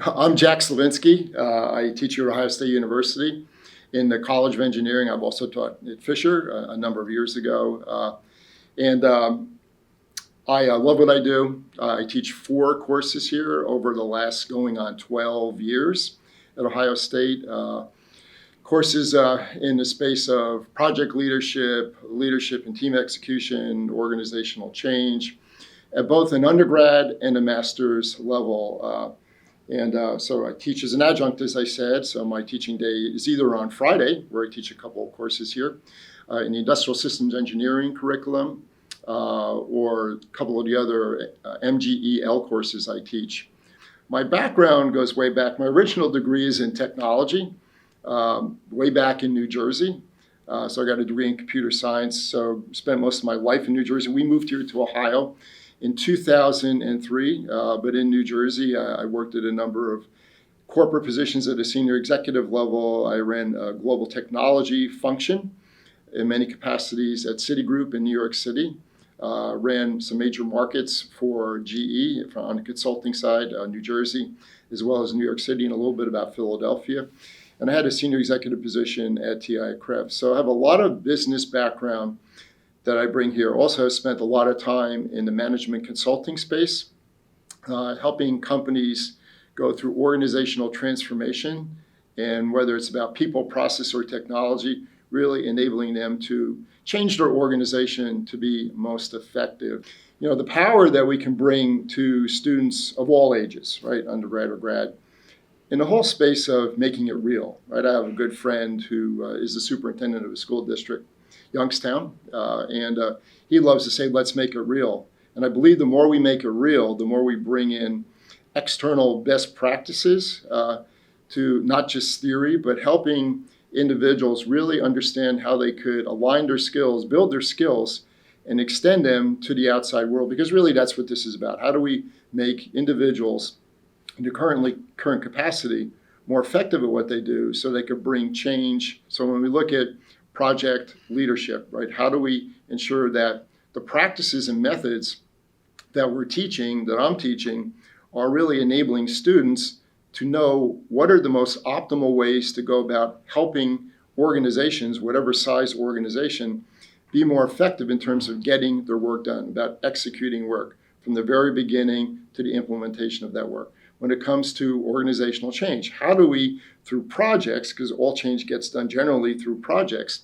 I'm Jack Slavinski. I teach here at Ohio State University in the College of Engineering. I've also taught at Fisher a number of years ago. And I love what I do. I teach 4 courses here over the last going on 12 years at Ohio State. Courses in the space of project leadership, leadership and team execution, organizational change, at both an undergrad and a master's level. So I teach as an adjunct, as I said. So my teaching day is either on Friday, where I teach a couple of courses here, in the industrial systems engineering curriculum, or a couple of the other MGEL courses I teach. My background goes way back. My original degree is in technology, way back in New Jersey. So I got a degree in computer science, so spent most of my life in New Jersey. We moved here to Ohio in 2003, but in New Jersey, I worked at a number of corporate positions at a senior executive level. I ran a global technology function in many capacities at Citigroup in New York City. Ran some major markets for GE on the consulting side, New Jersey, as well as New York City, and a little bit about Philadelphia. And I had a senior executive position at TI Krebs. So I have a lot of business background that I bring here. Also have spent a lot of time in the management consulting space, helping companies go through organizational transformation, and whether it's about people, process, or technology, really enabling them to change their organization to be most effective. You know, the power that we can bring to students of all ages, right, undergrad or grad, in the whole space of making it real, right? I have a good friend who is the superintendent of a school district, Youngstown, and he loves to say, let's make it real. And I believe the more we make it real, the more we bring in external best practices to not just theory, but helping individuals really understand how they could align their skills, build their skills, and extend them to the outside world. Because really that's what this is about. How do we make individuals in their current capacity more effective at what they do so they could bring change? So when we look at project leadership, right? How do we ensure that the practices and methods that we're teaching, that I'm teaching, are really enabling students to know what are the most optimal ways to go about helping organizations, whatever size organization, be more effective in terms of getting their work done, about executing work from the very beginning to the implementation of that work. When it comes to organizational change, how do we, through projects, because all change gets done generally through projects,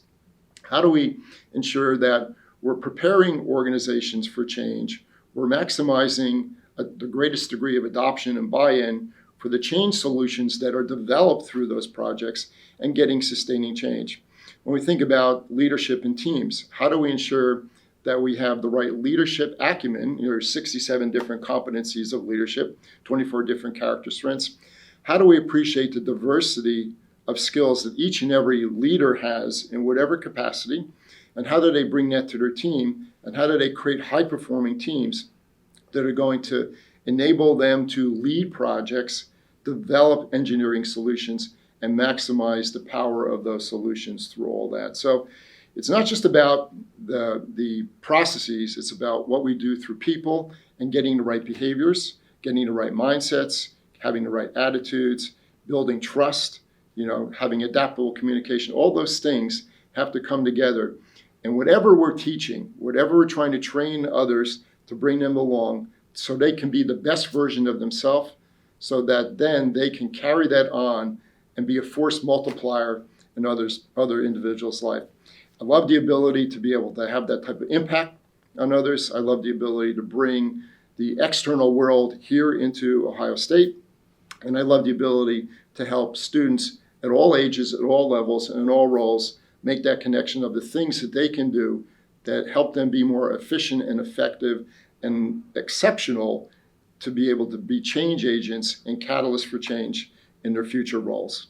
how do we ensure that we're preparing organizations for change, we're maximizing the greatest degree of adoption and buy-in for the change solutions that are developed through those projects, and getting sustaining change? When we think about leadership in teams, how do we ensure that we have the right leadership acumen? There are 67 different competencies of leadership, 24 different character strengths. How do we appreciate the diversity of skills that each and every leader has in whatever capacity? And how do they bring that to their team? And how do they create high-performing teams that are going to enable them to lead projects, develop engineering solutions, and maximize the power of those solutions through all that? So it's not just about the processes, it's about what we do through people and getting the right behaviors, getting the right mindsets, having the right attitudes, building trust, having adaptable communication. All those things have to come together. And whatever we're teaching, whatever we're trying to train others to bring them along so they can be the best version of themselves, so that then they can carry that on and be a force multiplier in other individuals' life. I love the ability to be able to have that type of impact on others. I love the ability to bring the external world here into Ohio State. And I love the ability to help students at all ages, at all levels, and in all roles make that connection of the things that they can do that help them be more efficient and effective and exceptional to be able to be change agents and catalysts for change in their future roles.